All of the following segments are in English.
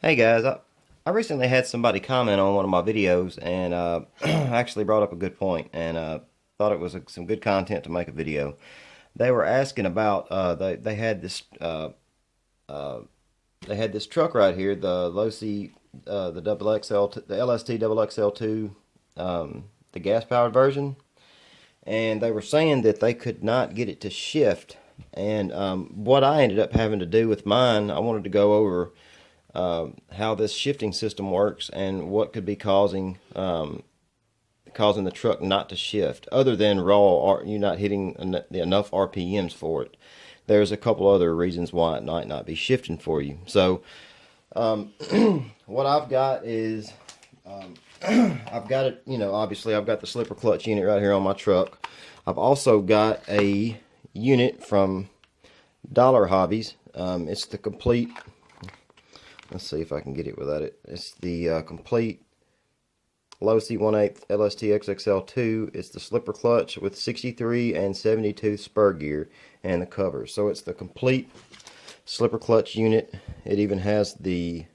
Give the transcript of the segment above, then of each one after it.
Hey guys, I recently had somebody comment on one of my videos and actually brought up a good point and thought it was some good content to make a video. They were asking about uh, they had this truck right here, the Losi the double XL the LST double XL2 the gas powered version, and they were saying that they could not get it to shift. And what I ended up having to do with mine, I wanted to go over how this shifting system works and what could be causing the truck not to shift, other than you not hitting enough RPMs for it. There's a couple other reasons why it might not be shifting for you. So um, what I've got is I've got it. Obviously I've got the slipper clutch unit right here on my truck. I've also got a unit from Dollar Hobbies. It's the complete. Let's see if I can get it without it. It's the complete Losi 1/8 LST XXL2. It's the slipper clutch with 63 and 72 spur gear and the covers. So it's the complete slipper clutch unit. It even has the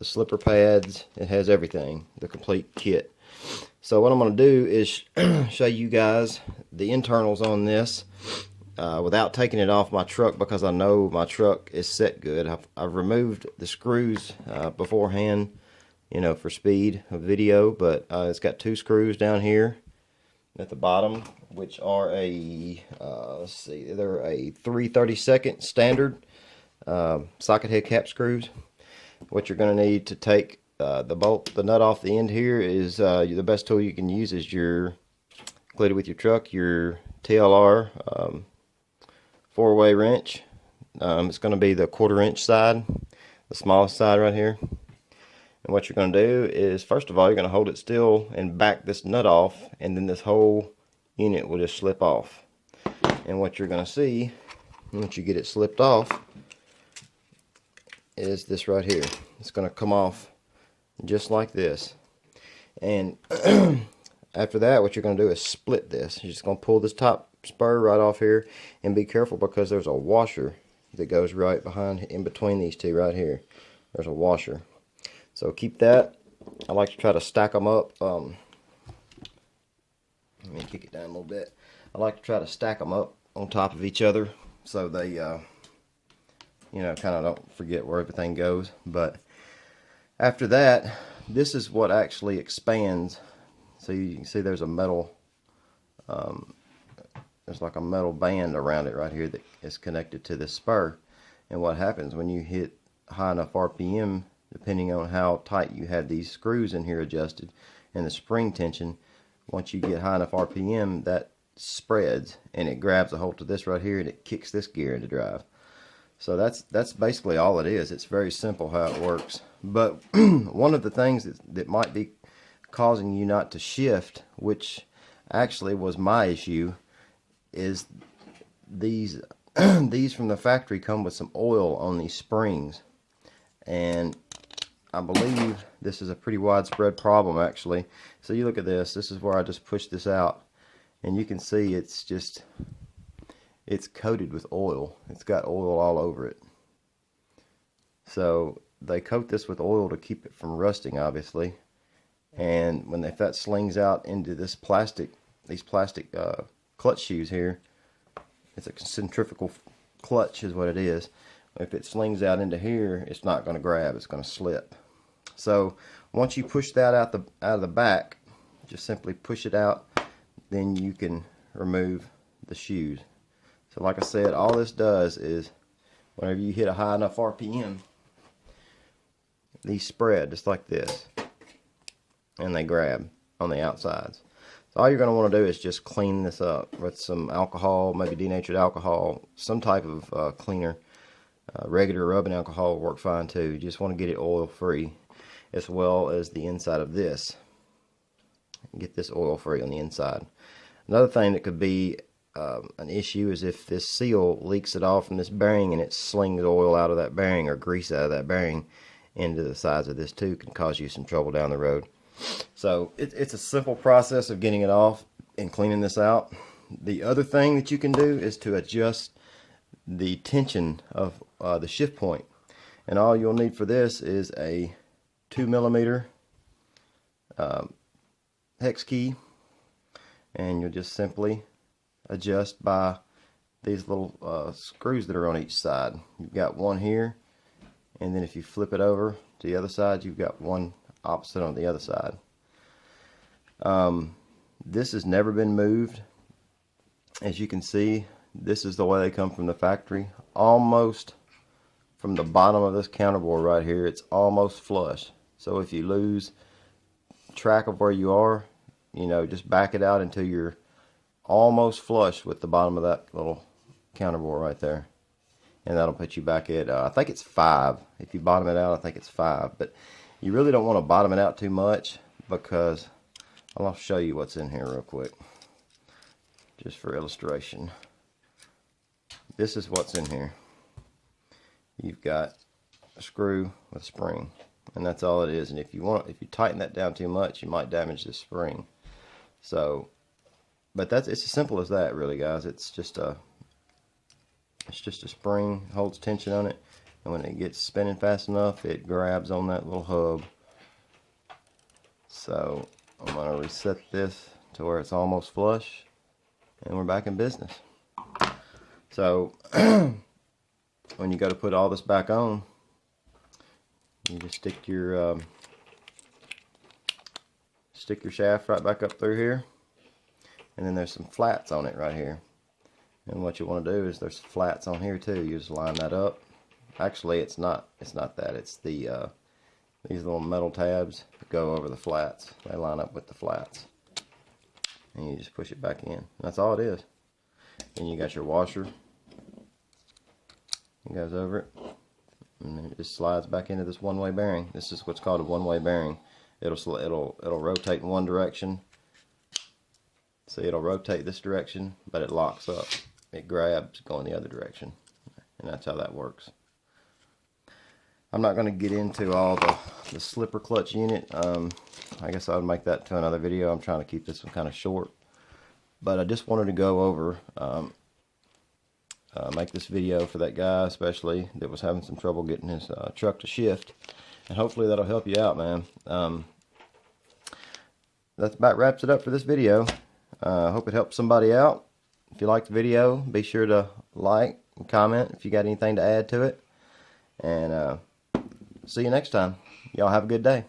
slipper pads. It has everything, the complete kit. So what I'm going to do is show you guys the internals on this. Without taking it off my truck, because I know my truck is set good. I've removed the screws beforehand, for speed of video, but it's got two screws down here at the bottom, which are let's see, they're a 3/32 standard socket head cap screws. What you're going to need to take the nut off the end here is the best tool you can use is your included with your truck, your TLR 4-way wrench. It's going to be the 1/4 inch side, the smallest side right here. And what you're going to do is, first of all, you're going to hold it still and back this nut off, and then this whole unit will just slip off. And what you're going to see once you get it slipped off is this right here. It's going to come off just like this. And after that, what you're going to do is split this. You're just going to pull this top spur right off here, and be careful because there's a washer that goes right behind, in between these two right here. There's a washer. So keep that. I like to try to stack them up. Let me kick it down a little bit. I like to try to stack them up on top of each other so they, kind of don't forget where everything goes. But after that, this is what actually expands. So you can see there's a metal, there's like a metal band around it right here that is connected to this spur. And what happens when you hit high enough RPM, depending on how tight you have these screws in here adjusted and the spring tension, once you get high enough RPM, that spreads and it grabs a hold of this right here and it kicks this gear into drive. So that's basically all it is. It's very simple how it works. But one of the things that might be causing you not to shift, which actually was my issue, is these these from the factory come with some oil on these springs, and I believe this is a pretty widespread problem actually. So you look at this is where I just pushed this out, and you can see it's coated with oil. It's got oil all over it. So they coat this with oil to keep it from rusting, obviously. And if that slings out into these plastic clutch shoes here, it's a centrifugal clutch is what it is. If it slings out into here, it's not going to grab, it's going to slip. So once you push that out of the back, just simply push it out, then you can remove the shoes. So like I said, all this does is whenever you hit a high enough RPM, these spread just like this, and they grab on the outsides. So all you're going to want to do is just clean this up with some alcohol, maybe denatured alcohol, some type of cleaner. Regular rubbing alcohol will work fine too. You just want to get it oil free, as well as the inside of this. Get this oil free on the inside. Another thing that could be an issue is if this seal leaks it off from this bearing and it slings oil out of that bearing or grease out of that bearing into the sides of this too, can cause you some trouble down the road. So it's a simple process of getting it off and cleaning this out. The other thing that you can do is to adjust the tension of the shift point. And all you'll need for this is a 2mm hex key, and you'll just simply adjust by these little screws that are on each side. You've got one here, and then if you flip it over to the other side, you've got one opposite on the other side. This has never been moved. As you can see, this is the way they come from the factory. Almost from the bottom of this counterbore right here, it's almost flush. So if you lose track of where you are, you know, just back it out until you're almost flush with the bottom of that little counterbore right there, and that'll put you back at I think it's 5. If you bottom it out, I think it's 5, but you really don't want to bottom it out too much, because I'll show you what's in here real quick just for illustration. This is what's in here. You've got a screw with a spring, and that's all it is. And if you tighten that down too much, you might damage the spring. So, but it's as simple as that, really, guys. It's just a spring, holds tension on it, and when it gets spinning fast enough, it grabs on that little hub. So I'm going to reset this to where it's almost flush, and we're back in business. So when you go to put all this back on, you just stick your shaft right back up through here, and then there's some flats on it right here. And what you want to do is there's flats on here too. You just line that up. Actually, it's not that. It's the these little metal tabs that go over the flats. They line up with the flats, and you just push it back in. That's all it is. Then you got your washer. It goes over it, and then it just slides back into this one-way bearing. This is what's called a one-way bearing. It'll rotate in one direction. See, it'll rotate this direction, but it locks up. It grabs going the other direction, and that's how that works. I'm not going to get into all the slipper clutch unit. I guess I would make that to another video. I'm trying to keep this one kind of short, but I just wanted to go over make this video for that guy, especially that was having some trouble getting his truck to shift, and hopefully that'll help you out, man. That about wraps it up for this video. I hope it helps somebody out. If you liked the video, be sure to like and comment if you got anything to add to it, and see you next time. Y'all have a good day.